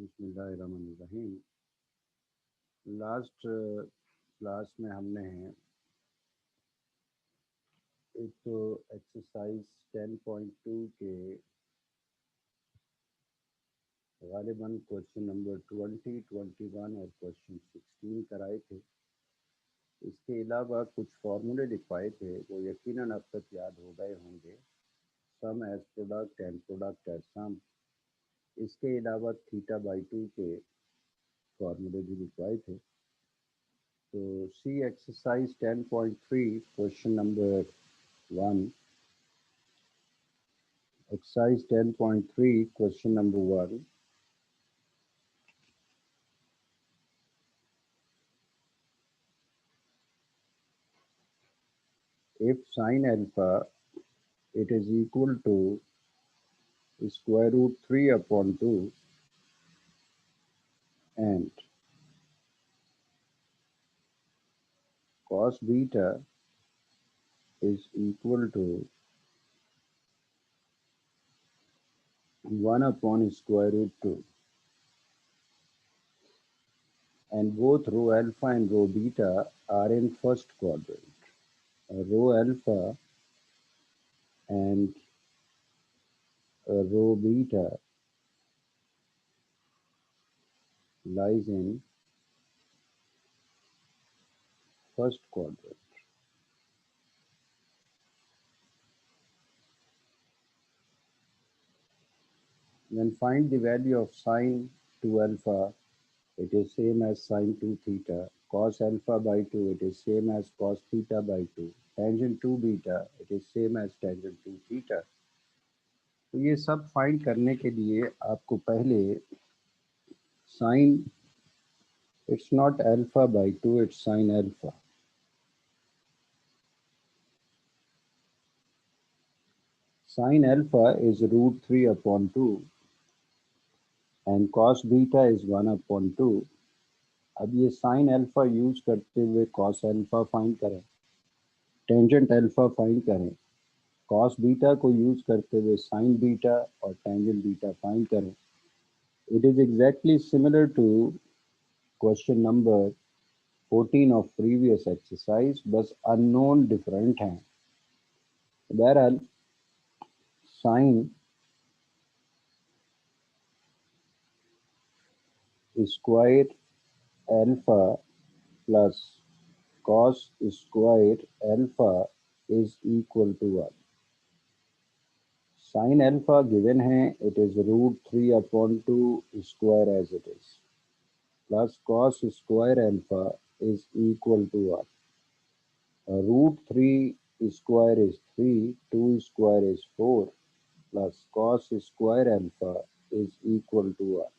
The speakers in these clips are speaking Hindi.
बिस्मिल्लाहिर्रहमानिर्रहीम। लास्ट क्लास में हमने एक तो एक्सरसाइज 10.2 के गालिबन क्वेश्चन नंबर 20, 21 और क्वेश्चन 16 कराए थे। इसके अलावा कुछ फार्मूले लिखवाए थे, वो यकीनन अब तक याद हो गए होंगे। Sum as product and product as sum. इसके अलावा थीटा बाई 2 के फार्मूले भी लिखवाए थे। तो सी exercise 10.3 question number 1. Exercise 10.3 question number 1. If sine alpha it is equal to square root 3 upon 2 and cos beta is equal to 1 upon square root 2 and both rho alpha and rho beta are in first quadrant. Rho alpha and rho beta lies in first quadrant. Then find the value of sine 2 alpha. It is same as sine 2 theta. Cos alpha by 2, it is same as cos theta by 2. Tangent 2 beta, it is same as tangent 2 theta. तो ये सब फाइंड करने के लिए आपको पहले sine, it's not alpha by 2, it's sine alpha. Sin alpha is root 3 upon 2 and cos beta is 1 upon 2. अब ये साइन अल्फा यूज करते हुए cos अल्फा फाइंड करें, टेंजेंट अल्फा फाइंड करें, cos बीटा को यूज करते हुए sin बीटा और tangent बीटा फाइंड करें. It is exactly similar to question number 14 of previous exercise, बस unknown different हैं. बहरहाल sin square alpha plus cos square alpha is equal to 1. Sin alpha given है, it is root 3 upon 2 square as it is, plus cos square alpha is equal to 1. Root 3 square is 3, 2 square is 4, plus cos square alpha is equal to 1.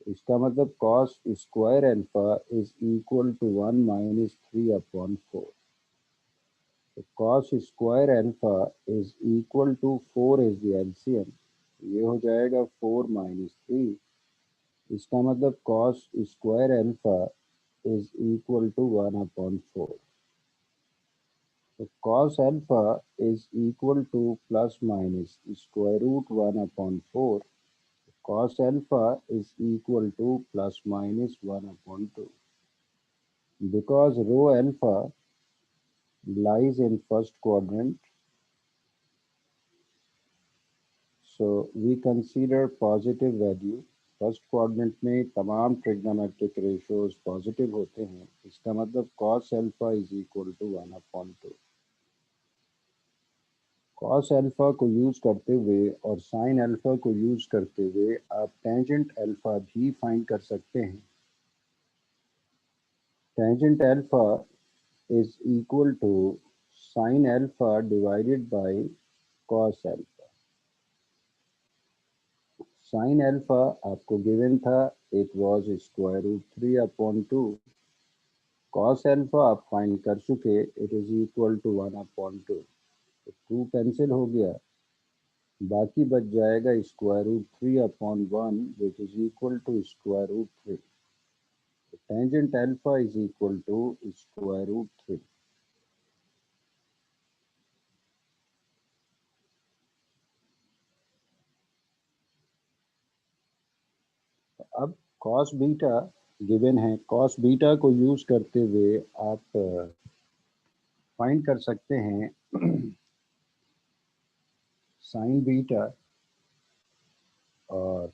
इसका मतलब cos square alpha is equal to 1 minus 3 upon 4. So cos square alpha is equal to 4 is the LCM. ये हो जाएगा 4 minus 3. इसका मतलब cos square alpha is equal to 1 upon 4. So cos alpha is equal to plus minus square root 1 upon 4. Cos alpha is equal to plus minus 1 upon 2. Because rho alpha lies in first quadrant, so we consider positive value. First quadrant में तमाम ट्रिग्नोमेट्रिक रेशियोज पॉजिटिव होते हैं. इसका मतलब cos alpha is equal to 1 upon 2. cos alpha को यूज करते हुए और sin अल्फा को यूज करते हुए आप टेंजेंट अल्फा भी फाइंड कर सकते हैं. Tangent alpha is equal to sin alpha divided by cos alpha. sin alpha आपको गिवन था, it was square root 3 upon 2. cos alpha आप फाइंड कर चुके, it is equal to 1 upon 2. 2 cancel हो गया, बाकी बच जाएगा square root 3 upon 1 which is equal to square root 3. Tangent alpha is equal to square root 3. अब कॉस बीटा गिवन है, कॉस बीटा को यूज करते हुए आप फाइंड कर सकते हैं साइन बीटा और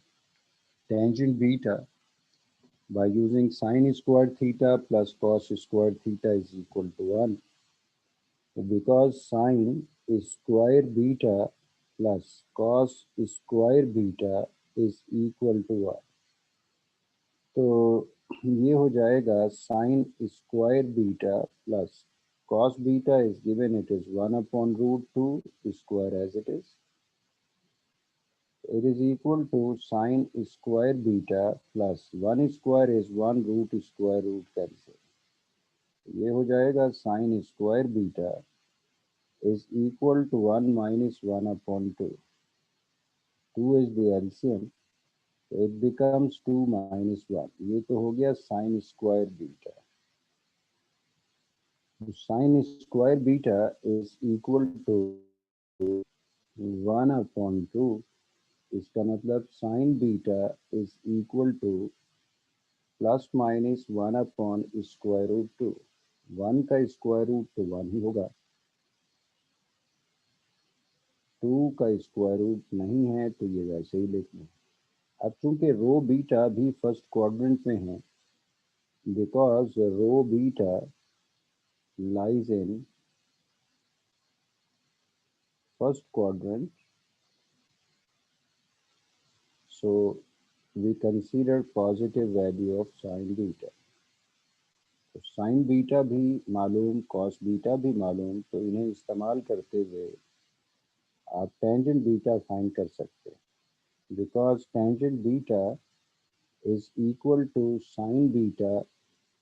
tangent beta by using sin squared theta plus cos squared theta is equal to 1. Because sin square beta plus cos square beta is equal to 1. तो ये हो जाएगा sin square beta plus cos beta is given, it is 1 upon root 2 square as it is. It is equal to sin square beta plus 1 square is 1 root square root cancel. ये हो जाएगा sine square beta is equal to 1 minus 1 upon 2. 2 is the LCM, it becomes 2 minus 1. ये तो हो गया sine square beta. Sine square beta is equal to 1 upon 2. इसका मतलब sine beta is equal to plus minus 1 upon square root 2. 1 का स्क्वायर रूट तो 1 ही होगा, 2 का स्क्वायर रूट नहीं है तो ये वैसे ही लिख लें. अब चूंकि रो बीटा भी फर्स्ट क्वाड्रेंट में है, बिकॉज रो beta lies in first quadrant, so we consider positive value of sine beta. तो साइन बीटा भी मालूम, कॉस बीटा भी मालूम, तो इन्हें इस्तेमाल करते हुए आप टेंजेंट बीटा फाइंड कर सकते हैं. Because tangent beta is equal to sin beta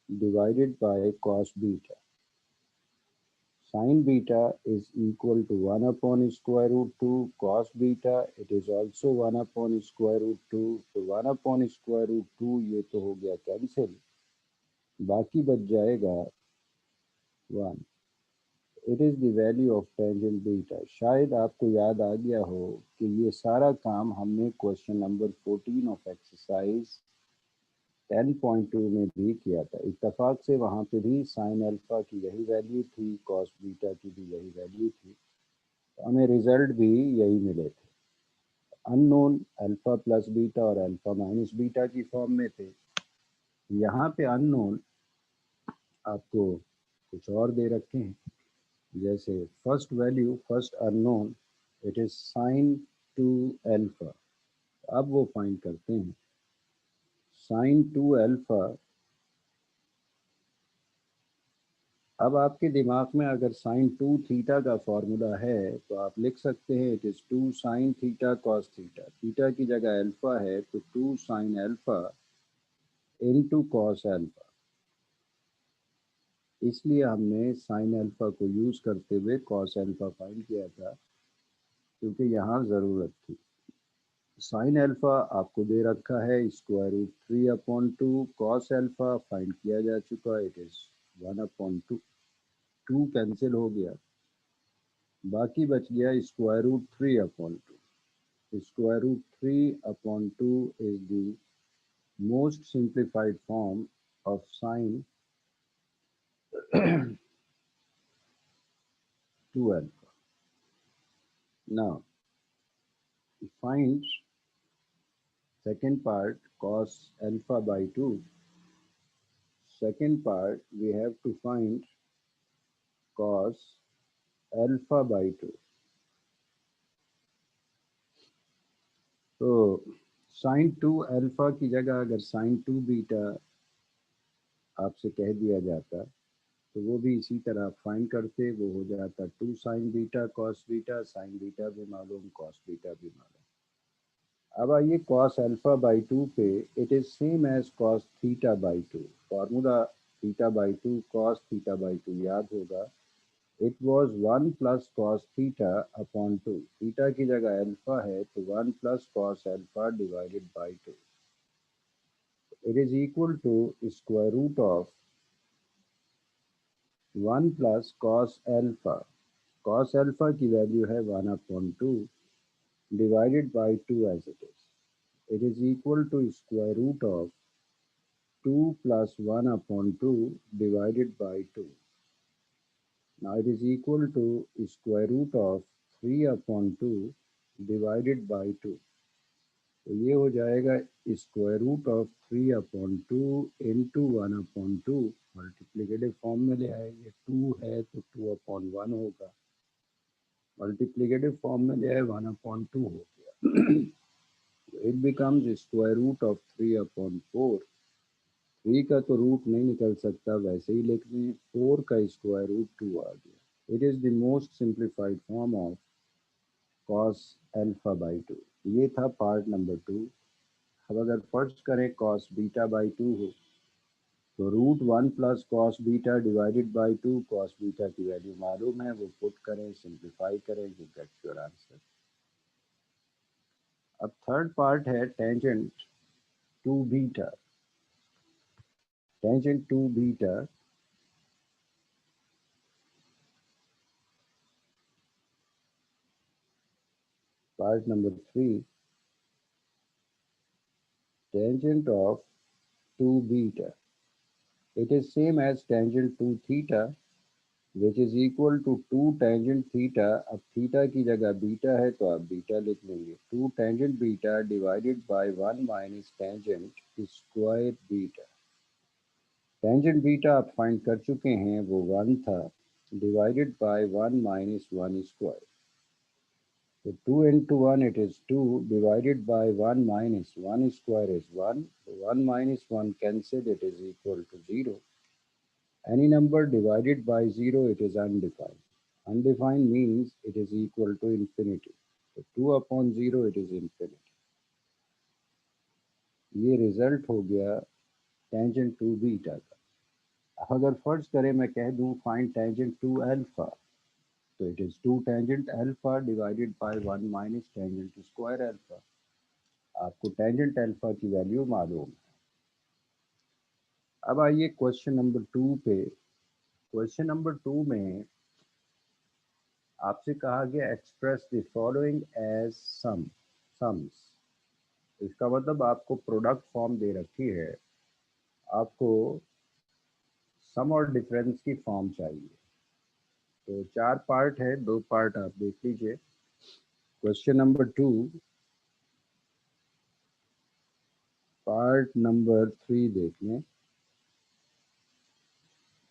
divided by cos beta. Sin beta is equal to 1 upon square root 2 cos beta, it is also 1 upon square root 2. तो 1 upon square root 2 ये तो हो गया कैंसिल, बाकी बच जाएगा 1. It is the value of tangent beta. शायद आपको याद आ गया हो कि ये सारा काम हमने क्वेश्चन नंबर 14 ऑफ एक्सरसाइज 10.2 में भी किया था. इत्तेफाक से वहाँ पे भी साइन अल्फा की यही वैल्यू थी, कॉस बीटा की भी यही वैल्यू थी, तो हमें रिजल्ट भी यही मिले थे. अननोन अल्फा प्लस बीटा और अल्फा माइनस बीटा की फॉर्म में थे. यहाँ पे अननोन आपको कुछ और दे रखे हैं, जैसे first value, first unknown it is sine 2 alpha. अब वो फाइंड करते हैं. साइन 2 अल्फा, अब आपके दिमाग में अगर साइन 2 थीटा का फॉर्मूला है तो आप लिख सकते हैं it is 2 sine theta cos theta. Theta की जगह अल्फा है तो 2 sine alpha into cos alpha. इसलिए हमने साइन अल्फा को यूज करते हुए कॉस अल्फा फाइंड किया था, क्योंकि यहाँ ज़रूरत थी. साइन अल्फा आपको दे रखा है square root 3 upon 2. Cos alpha find किया जा चुका, इट इज 1 अपॉन 2. 2 कैंसिल हो गया, बाकी बच गया square root 3 upon 2. square root 3 upon 2 is the most simplified form of sine 2 alpha. Now, find second part cos alpha by 2. Second part we have to find cos alpha by 2. तो साइन 2 अल्फा की जगह अगर साइन 2 बीटा आपसे कह दिया जाता तो वो भी इसी तरह फाइंड करते, वो हो जाता 2 sign beta cos beta. Sign beta भी मालूम, कॉस बीटा भी मालूम. अब आइए कॉस अल्फा बाई 2 पे. It is same as cos theta by 2. Formula theta by 2 cos theta by 2 याद होगा. It was 1 plus cos theta upon 2. Theta की जगह अल्फा है तो 1 plus cos alpha divided by 2. It is equal to square root of 1 plus cos alpha. Cos alpha की वैल्यू है 1 upon 2 divided by 2 as it is. it is equal to square root of 2 plus 1 upon 2 divided by 2. Now it is equal to square root of 3 upon 2 divided by 2. तो ये हो जाएगा square root of 3 upon 2 into 1 upon 2, multiplicative form में ले आएंगे, 2 है तो 2 अपॉन 1 होगा, मल्टीप्लिकेटिव फॉर्म में ले आए 1 अपॉन 2 हो गया। It becomes square root of 3 upon 4। 3 का तो रूट नहीं निकल सकता, वैसे ही लिख दें, 4 का स्क्वायर रूट 2 आ गया। It is the most simplified form of cos alpha by 2। ये था पार्ट नंबर 2। अब अगर फर्स्ट करें कॉस बीटा बाई 2 हो तो root 1 plus cos beta divided by 2, cos beta की वैल्यू मालूम है, वो पुट करें, सिंप्लीफाई करें, यू गेट योर आंसर। अब थर्ड पार्ट है tangent two beta. Tangent two beta part number 3, tangent of 2 beta. It is same as tangent to theta, which is equal to 2 tangent theta. अब theta की जगह बीटा है तो आप बीटा लिख लेंगे, 2 tangent beta divided by 1 minus tangent square beta. tangent beta आप फाइंड कर चुके हैं, वो 1 था, divided by 1 minus 1 square. So 2 into 1 it is 2 divided by 1 minus 1 square is 1. So 1 minus 1 cancelled, it is equal to 0. Any number divided by 0 it is undefined. Undefined means it is equal to infinity. So 2 upon 0 it is infinity. ये रिजल्ट हो गया टेंजेंट टू बीटा का। अगर फर्ज करें मैं कह दूं फाइंड टेंजेंट टू अल्फा, तो it is 2 tangent alpha divided bye 1 minus tangent square alpha. आपको टेंजेंट अल्फा की वैल्यू मालूम है। अब आइए क्वेश्चन नंबर 2 पे। क्वेश्चन नंबर 2 में आपसे कहा गया express the following as sums. इसका मतलब आपको प्रोडक्ट फॉर्म दे रखी है, आपको सम और डिफरेंस की फॉर्म चाहिए। तो 4 पार्ट है, 2 पार्ट आप देख लीजिए। क्वेश्चन नंबर 2 पार्ट नंबर 3 देख लें।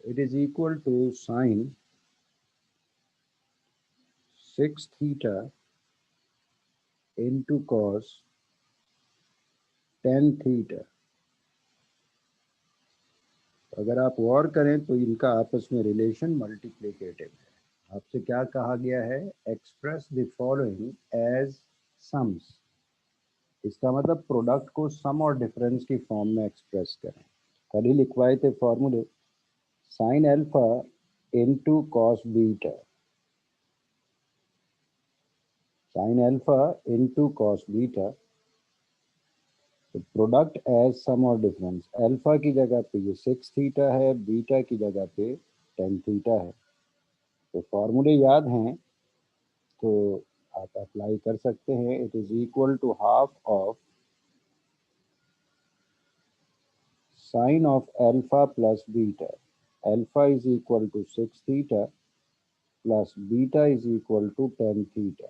It is equal to sine 6 theta into cos 10 theta. अगर आप गौर करें तो इनका आपस में रिलेशन मल्टीप्लिकेटिव है। आपसे क्या कहा गया है, express the following as sums. इसका मतलब प्रोडक्ट को सम और डिफरेंस की फॉर्म में एक्सप्रेस करें। कल ही लिखवाए थे फॉर्मूले, sine alpha into cos beta, sine alpha into cos beta. तो प्रोडक्ट एज सम और डिफरेंस, अल्फा की जगह पे ये 6 थीटा है, बीटा की जगह पे 10 थीटा है। तो फॉर्मूले याद हैं तो आप अप्लाई कर सकते हैं। It is equal to half of sine of alpha plus beta. Alpha is equal to 6 theta plus beta is equal to 10 theta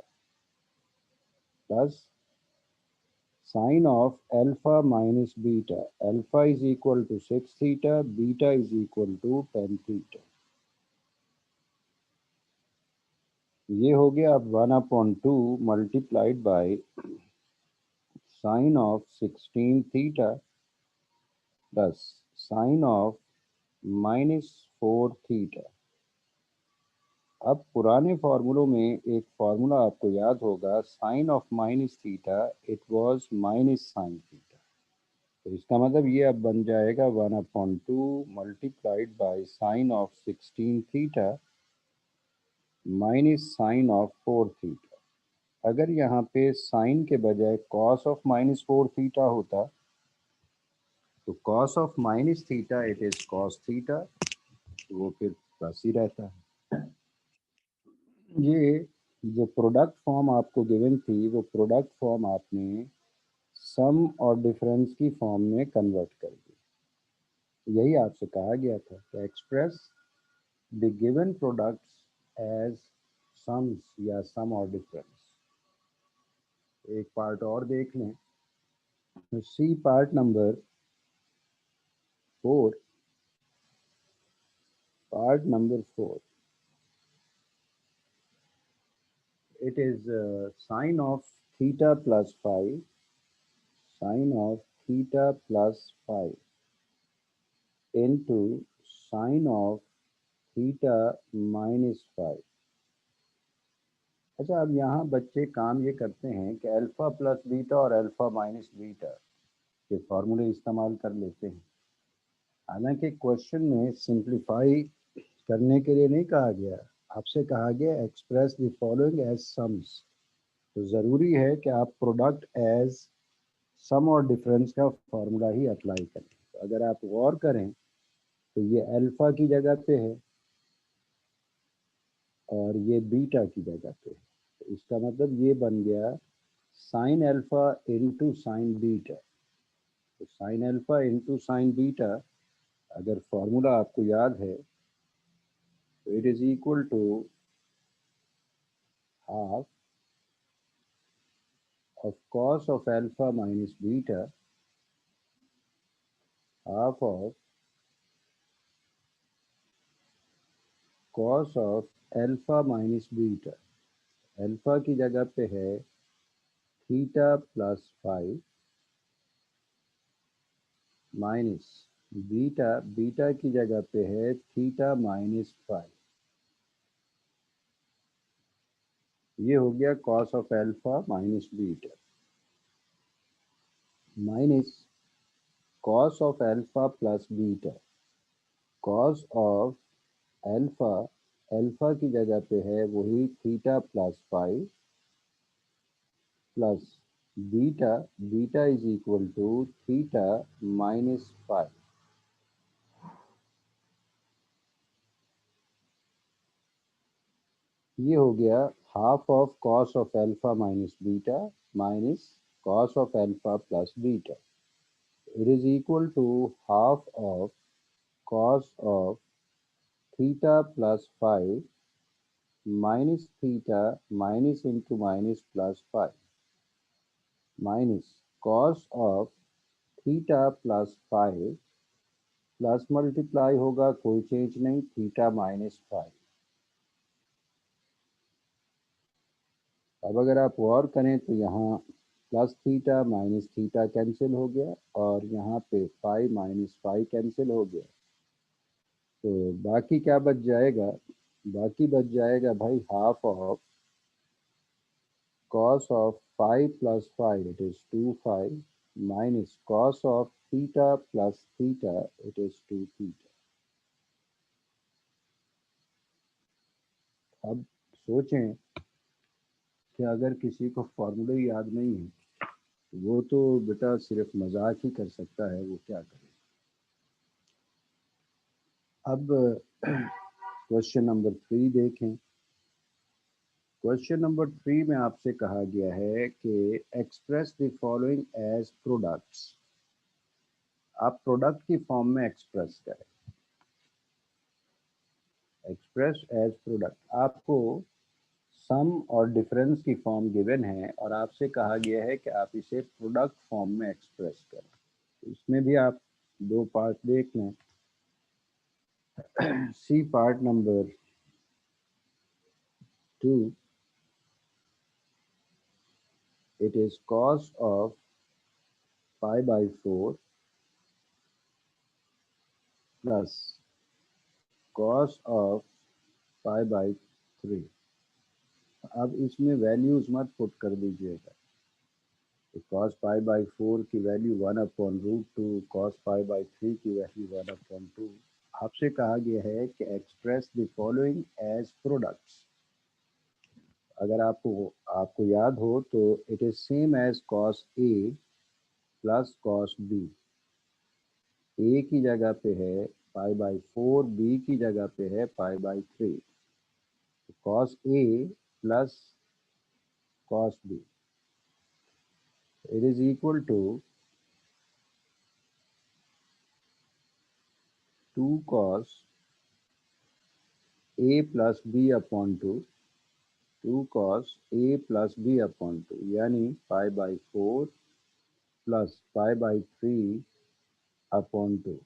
plus sine of alpha minus beta. Alpha is equal to 6 theta, beta is equal to 10 theta. ये हो गया अब 1/2 multiplied by sine of 16 theta plus sine of -4 theta. अब पुराने फार्मूलों में एक फार्मूला आपको याद होगा, sine of minus theta it was minus sine theta. तो इसका मतलब ये अब बन जाएगा 1/2 multiplied by sine of 16 theta minus sine of 4 theta. अगर यहाँ पे साइन के बजाय कॉस ऑफ -4 थीटा होता तो cos of minus theta it is cos theta, वो फिर प्लस ही रहता है। ये जो प्रोडक्ट फॉर्म आपको गिवन थी, वो प्रोडक्ट फॉर्म आपने सम और डिफरेंस की फॉर्म में कन्वर्ट कर दी। यही आपसे कहा गया था कि express the given products as sums या सम और डिफरेंस। एक पार्ट और देख लें, C part number 4। Part number 4, it is sine of theta plus phi, sine of theta plus phi into sine of theta minus phi। अच्छा, अब यहाँ बच्चे काम ये करते हैं कि अल्फा प्लस बीटा और अल्फा माइनस बीटा के फॉर्मूले इस्तेमाल कर लेते हैं। हालांकि क्वेश्चन में सिंप्लीफाई करने के लिए नहीं कहा गया, आपसे कहा गया express the following as sums. तो ज़रूरी है कि आप प्रोडक्ट एज सम और डिफरेंस का फॉर्मूला ही अप्लाई करें। तो अगर आप गौर करें तो ये अल्फा की जगह पे है और ये बीटा की जगह पे है। तो इसका मतलब ये बन गया sine alpha into sine beta. तो sine alpha into sine beta, अगर फॉर्मूला आपको याद है तो it is equal to half of cos of alpha minus beta, half of cos of alpha minus beta। Alpha की जगह पे है theta plus five minus beta, beta की जगह पे है थीटा माइनस फाइव। ये हो गया cos of alpha minus beta minus cos of alpha plus beta. Cos of alpha, alpha की जगह पे है वही theta plus five plus beta, beta is equal to theta minus five. ये हो गया half of cos of alpha minus beta minus cos of alpha plus beta. It is equal to half of cos of theta plus five minus theta minus into minus plus five minus cos of theta plus five plus multiply होगा, कोई चेंज नहीं, थीटा माइनस फाइव। अब अगर आप गौर करें तो यहाँ plus theta minus theta cancel हो गया और यहाँ पे फाइव माइनस फाइव कैंसिल हो गया। तो बाकी क्या बच जाएगा? बाकी बच जाएगा भाई half of cos of 5 plus 5, it is 2 5 minus cos of theta plus theta, it is 2 theta। अब सोचें कि अगर किसी को फॉर्मूले याद नहीं है वो तो बेटा सिर्फ मजाक ही कर सकता है, वो क्या करे। अब क्वेश्चन नंबर 3 देखें। क्वेश्चन नंबर 3 में आपसे कहा गया है कि express the following as products. आप प्रोडक्ट की फॉर्म में एक्सप्रेस करें। एक्सप्रेस एज प्रोडक्ट, आपको सम और डिफरेंस की फॉर्म गिवन है और आपसे कहा गया है कि आप इसे प्रोडक्ट फॉर्म में एक्सप्रेस करें। इसमें भी आप दो पार्ट देख लें। C part number 2, it is cos of pi by 4 plus cos of pi by 3। अब इसमें वैल्यूज मत पुट कर दीजिएगा। तो cos pi by 4 की वैल्यू 1/√2, cos pi by 3 की वैल्यू 1/2। आपसे कहा गया है कि express the following as products. अगर आपको आपको याद हो तो it is same as cos A plus cos B। A की जगह पे है पाई बाई 4, B की जगह पे है pi by 3। cos A plus cos B। It is equal to 2 cos a plus b upon 2, 2 cos a plus b upon 2, यानी pi by 4 plus pi by 3 upon 2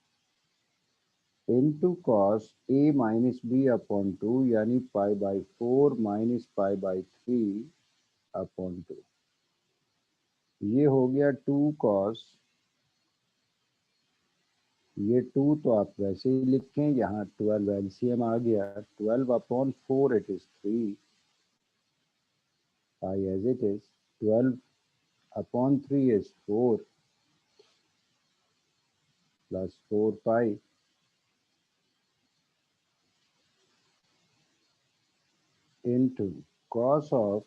into cos a minus b upon 2, यानी pi by 4 minus pi by 3 upon 2. ये हो गया 2 cos, ये 2 तो आप वैसे ही लिखें, यहाँ 12 एलसीएम आ गया, 12 upon 4 it is 3 pi as it is, 12 upon 3 is 4 plus 4 pi into cos of,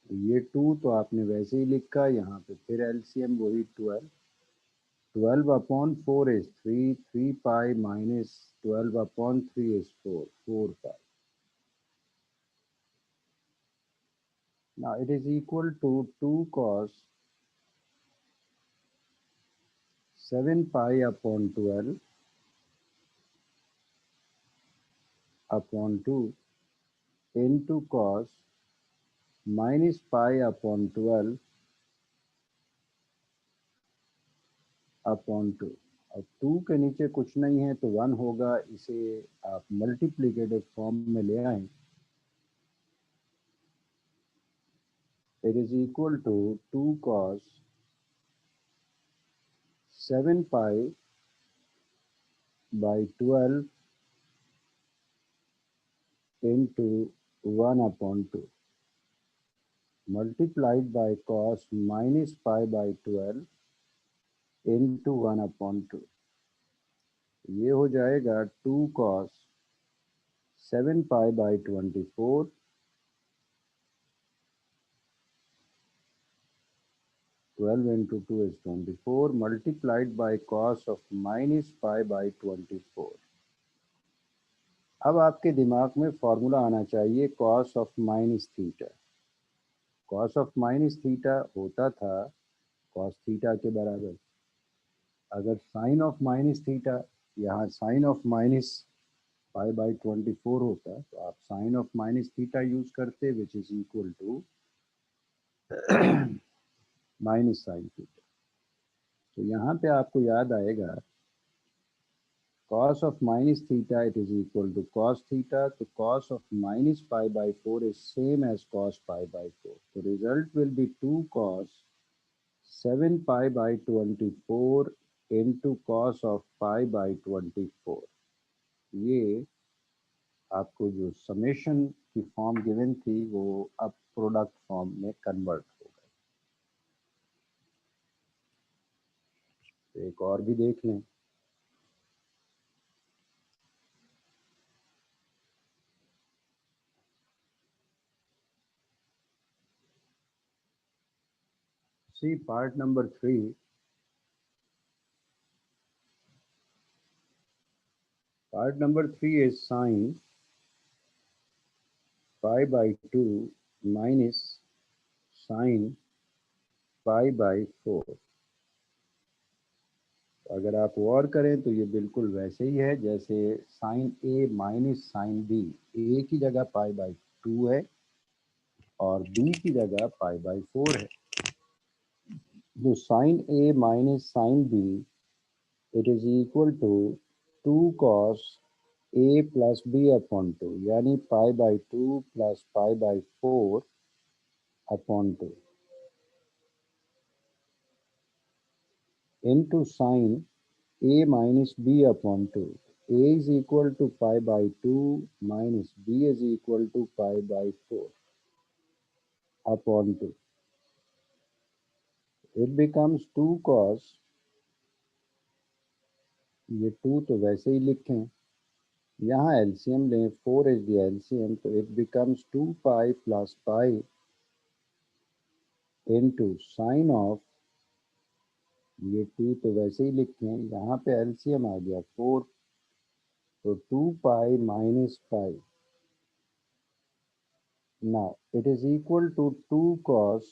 ये 2 तो आपने वैसे ही लिखा, यहाँ पे फिर एलसीएम वही 12, 12 upon 4 is 3, 3 pi minus 12 upon 3 is 4, 4 pi. Now it is equal to 2 cos 7 pi upon 12 upon 2 into cos minus pi upon 12 upon 2. अब 2 के नीचे कुछ नहीं है तो 1 होगा, इसे आप मल्टीप्लिकेटिव फॉर्म में ले आएं. It is equal to 2 cos 7 pi by 12 into 1 upon 2 multiplied by cos minus pi by 12 into 1 upon 2. ये हो जाएगा 2 cos 7 pi by 24 12 into 2 is 24 multiplied by cos of minus pi by 24. अब आपके दिमाग में फॉर्मूला आना चाहिए cos of minus theta. cos of minus theta होता था cos थीटा के बराबर. अगर sin of minus थीटा, यहाँ sin of minus pi by 24 होता तो आप sin of minus theta use करते, which is equal to minus sin theta. तो यहाँ पे आपको याद आएगा cos of minus theta, it is equal to cos theta. So cos of minus pi by 4 is same as cos pi by 4. The result will be 2 cos 7 pi by 24 into cos of pi by 24. ये आपको जो समेशन की फॉर्म गिवन थी वो अब प्रोडक्ट फॉर्म में कन्वर्ट हो गई. एक और भी देख लें. See part number 3. Part number 3 is sine pi by 2 minus sine pi by 4. अगर आप और करें तो ये बिल्कुल वैसे ही है जैसे sign A minus sine B. ए की जगह पाई बाई 2 है और बी की जगह पाई बाई 4 है. जो sine A minus sine B, it is equal to 2 cos A plus B upon 2, यानी pi by 2 plus pi by 4 upon 2 into sine a minus b upon 2. A is equal to pi by 2 minus b is equal to pi by 4 upon 2. It becomes 2 cos, ये 2 तो वैसे ही लिखें, यहाँ एलसीएम लें, 4 is the LCM, तो it becomes 2 pi plus pi into sine of, ये 2 तो वैसे ही लिखें, यहाँ पे एलसीएम आ गया 4, तो 2 pi minus pi. Now it is equal to 2 cos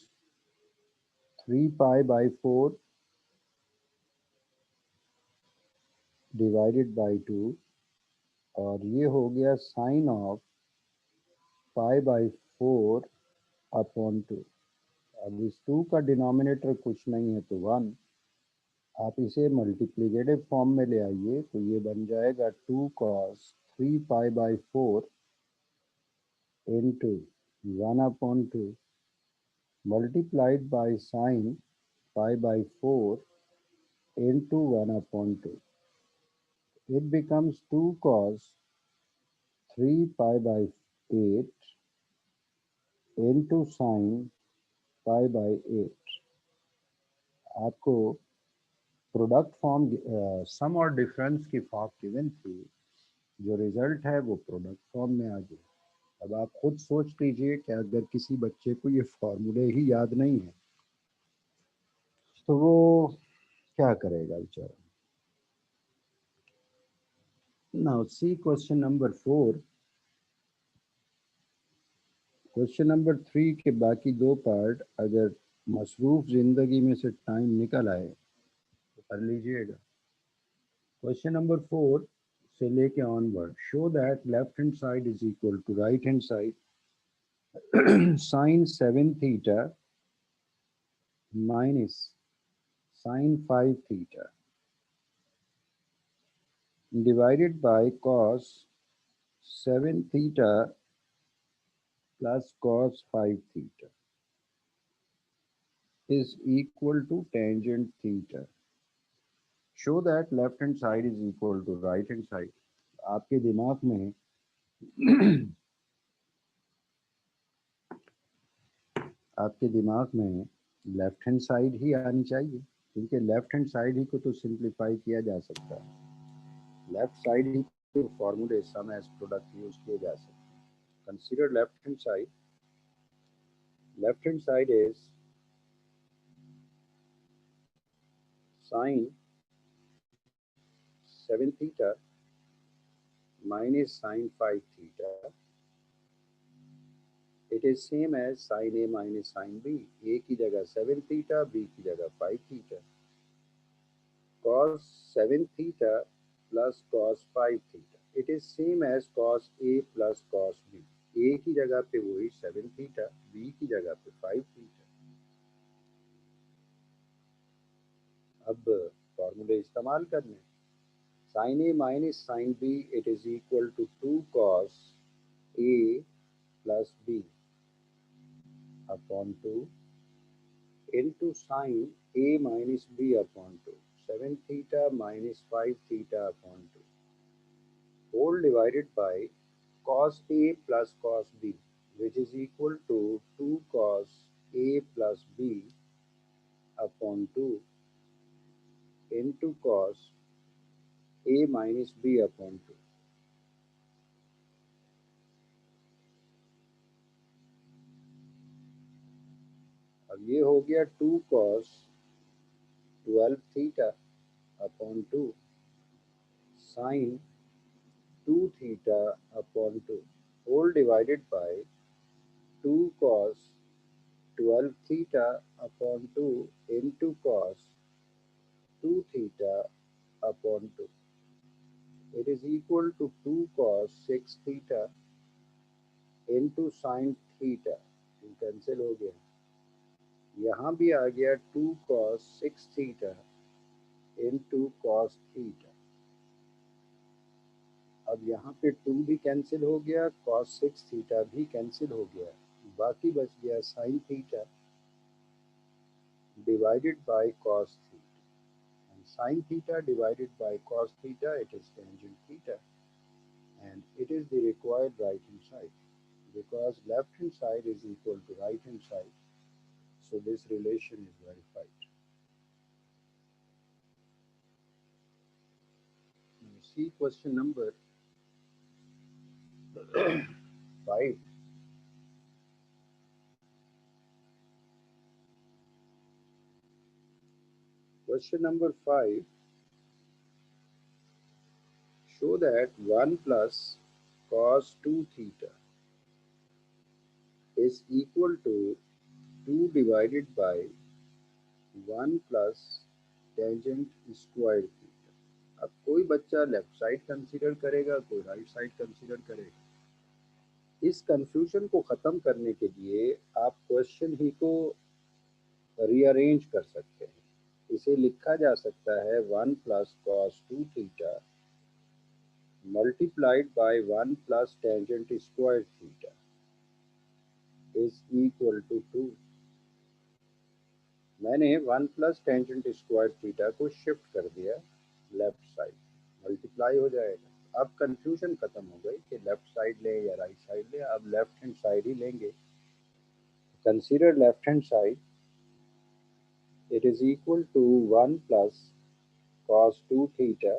3 pi by 4 divided by 2, और ये हो गया sine of pi by 4 upon 2। अब इस 2 का डिनोमिनेटर कुछ नहीं है तो 1। आप इसे मल्टीप्लिकेटिव फॉर्म में ले आइए तो ये बन जाएगा 2 cos 3 pi by 4 into 1 upon 2 multiplied by sin pi by 4 into 1 upon 2. It becomes 2 cos 3 pi by 8 into sin pi by 8। आपको प्रोडक्ट फॉर्म सम और डिफरेंस की फॉर्म गिवन थी, जो रिजल्ट है वो प्रोडक्ट फॉर्म में आ गया। अब आप खुद सोच लीजिए कि अगर किसी बच्चे को ये फॉर्मूले ही याद नहीं है तो वो क्या करेगा बेचारा। Now see question number 4। Question number 3 के बाकी दो पार्ट अगर मसरूफ ज़िंदगी में से टाइम निकल आए तो कर लीजिएगा। क्वेश्चन नंबर 4 से लेके onward, show that left hand side is equal to right hand side sine 7 theta minus sine 5 theta divided by cos 7 theta plus cos 5 theta is equal to tangent theta. Show that left hand side is equal to right hand side. आपके दिमाग में आपके दिमाग में लेफ्ट हैंड साइड ही आनी चाहिए, क्योंकि लेफ्ट हैंड साइड ही को तो सिंप्लीफाई किया जा सकता है। लेफ्ट साइड ही को फॉर्मूले सम एज प्रोडक्ट यूज किए जा सकते हैं। Consider left hand side. Left hand side is sine 7 theta minus sine 5 theta. It is same as sin A minus sin B. A की जगह 7 थीटा, B की जगह 5 theta. Cos 7 theta plus cos 5 theta. It is same as cos A plus cos B. A की जगह पे वही 7 थीटा, B की जगह पे 5 थीटा। अब फॉर्मूले इस्तेमाल करने। sin A minus sin B, it is equal to 2 cos A plus B upon 2 into sin A minus B upon 2, 7 theta minus 5 theta upon 2, whole divided by cos A plus cos B, which is equal to 2 cos A plus B upon 2 into cos A minus B upon 2। अब ये हो गया 2 cos 12 theta upon 2 sin 2 theta upon 2, whole divided by 2 cos 12 theta upon 2 into cos 2 theta upon 2। It is equal to 2 cos 6 theta into sin theta। Cancel हो गया। यहाँ भी आ गया 2 cos 6 theta into cos theta। अब यहाँ पे 2 भी कैंसिल हो गया, cos 6 theta भी कैंसिल हो गया, बाकी बच गया sin theta divided by cos theta। And sin theta divided by cos theta, it is tangent theta, and it is the required right hand side, because left hand side is equal to right hand side, so this relation is verified। Now see question number 5। Question number 5, show that 1 plus cos 2 theta is equal to 2 divided by 1 plus tangent square theta. अब कोई बच्चा लेफ्ट साइड कंसीडर करेगा, कोई राइट साइड कंसीडर करेगा। इस कंफ्यूजन को ख़त्म करने के लिए आप क्वेश्चन ही को रीअरेंज कर सकते हैं। इसे लिखा जा सकता है 1 plus cos 2 theta multiplied by 1 plus tangent square theta is equal to 2। मैंने 1 प्लस टेंजेंट स्क्वायर थीटा को शिफ्ट कर दिया लेफ्ट साइड, मल्टीप्लाई हो जाएगा। अब कंफ्यूजन खत्म हो गई कि लेफ्ट साइड ले या राइट साइड ले, अब लेफ्ट हैंड साइड ही लेंगे। Consider left hand side, it is equal to 1 plus cos 2 theta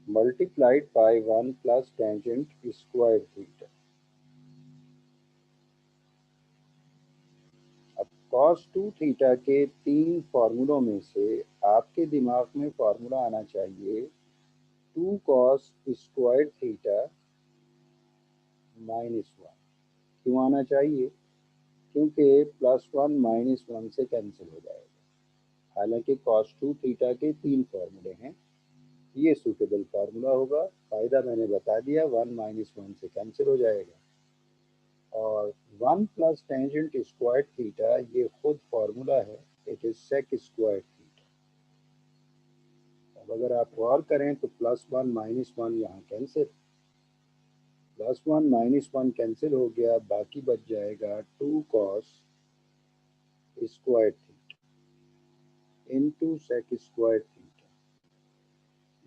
multiplied by 1 plus tangent square theta। अब cos 2 थीटा के तीन फार्मूलों में से आपके दिमाग में फार्मूला आना चाहिए 2 cos स्क्वायर थीटा -1। क्यों आना चाहिए? क्योंकि +1 -1 से कैंसिल हो जाएगा। हालांकि cos 2 थीटा के तीन फार्मूले हैं, ये सूटेबल फार्मूला होगा। फायदा मैंने बता दिया, 1 -1 से कैंसिल हो जाएगा। और 1 प्लस टेंजेंट स्क्वायर थीटा ये खुद फार्मूला है, it is sec square theta. अब अगर आप गौर करें तो +1 -1 यहाँ कैंसिल, +1 -1 कैंसिल हो गया, बाकी बच जाएगा 2 cos square theta into sec square theta.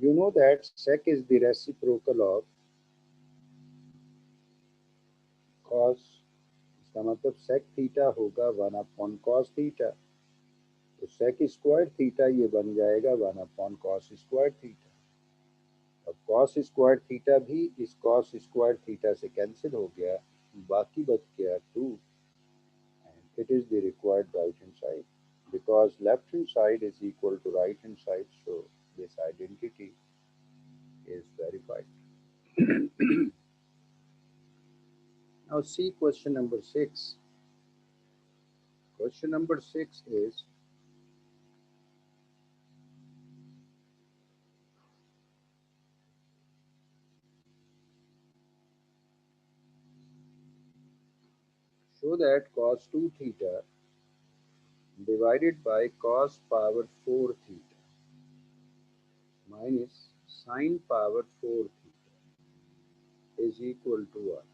You know that sec is the reciprocal of cos, इसका मतलब sec थीटा होगा 1 अपॉन cos थीटा, तो sec स्क्वायर थीटा ये बन जाएगा 1 अपॉन cos स्क्वायर थीटा। अब cos स्क्वायर थीटा भी इस cos स्क्वायर थीटा से कैंसिल हो गया, बाकी बच गया 2 and it is the required right hand side because left hand side is equal to right hand side, so this identity is verified. Now see question number 6. Question number 6 is show that cos 2 theta divided by cos power 4 theta minus sin power 4 theta is equal to 1.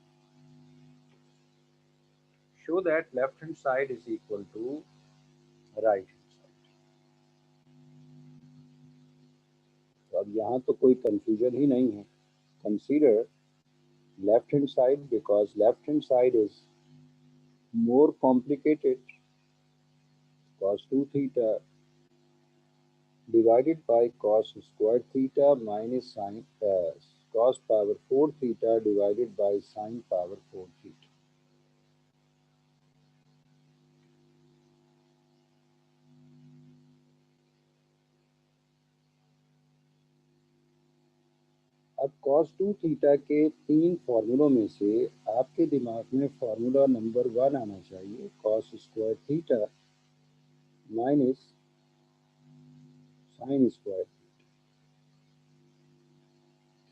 Show that left hand side is equal to right hand side. तो अब यहाँ तो कोई कंफ्यूजन ही नहीं है। Consider left hand side because left hand side is more complicated. Cos 2 theta divided by cos square theta minus sin cos power 4 theta divided by sin power 4 theta. अब cos 2 थीटा के तीन फार्मूलों में से आपके दिमाग में फार्मूला नंबर 1 आना चाहिए cos square theta minus sine square.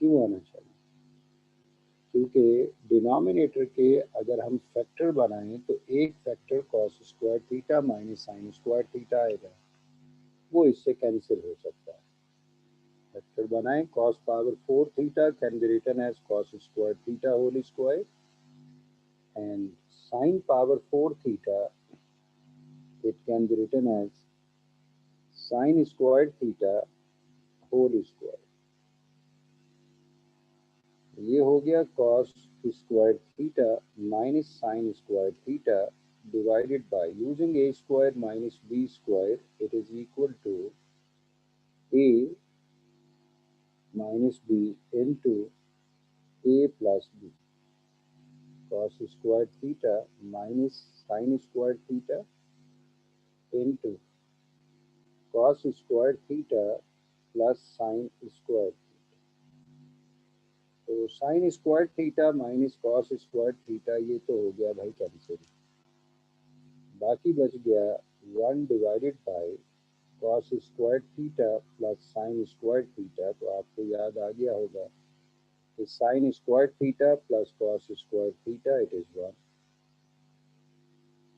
क्यों आना चाहिए? क्योंकि डिनोमिनेटर के अगर हम फैक्टर बनाएं तो एक factor cos square theta minus sine square theta आएगा, वो इससे कैंसिल हो सकता है। फैक्टर बनाएं, cos power 4 theta can be written as cos square theta whole square and sin power 4 theta it can be written as sin squared theta whole square। ये हो गया cos squared theta minus sin squared theta divided by using a square minus b square, it is equal to a minus b into a plus b। cos squared theta minus sin squared theta into cos squared theta plus sin squared। तो sine square theta minus cos square theta ये तो हो गया भाई कैंसिल, बाकी बच गया 1 divided by cos square theta plus sine square theta, तो आपको याद आ गया होगा कि sine square theta plus cos square theta it is 1.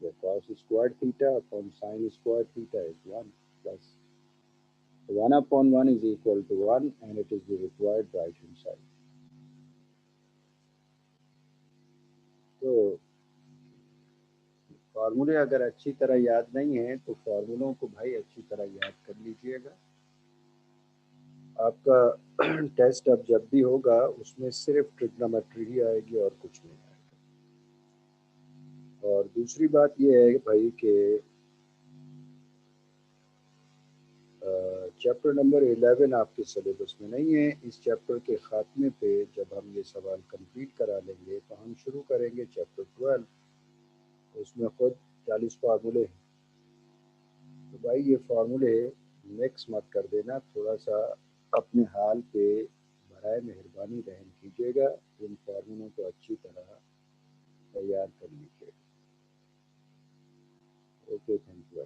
The cos squared theta upon sin squared theta is 1 plus 1 upon 1 is equal to 1 and it is the required right hand side. तो फार्मूले अगर अच्छी तरह याद नहीं है तो फार्मूलों को भाई अच्छी तरह याद कर लीजिएगा. आपका टेस्ट अब जब भी होगा उसमें सिर्फ ट्रिग्नोमेट्री ही आएगी और कुछ नहीं आएगा. और दूसरी बात ये है भाई कि चैप्टर नंबर 11 आपके सिलेबस में नहीं है. इस चैप्टर के खात्मे पे जब हम ये सवाल कंप्लीट करा लेंगे तो हम शुरू करेंगे चैप्टर 12. उसमें खुद 40 फार्मूले हैं. तो भाई ये फार्मूले मिक्स मत कर देना, थोड़ा सा अपने हाल पे बराए मेहरबानी रहम कीजिएगा. इन फार्मूलों को अच्छी तरह तैयार कर लीजिएगा. Okay, thank you.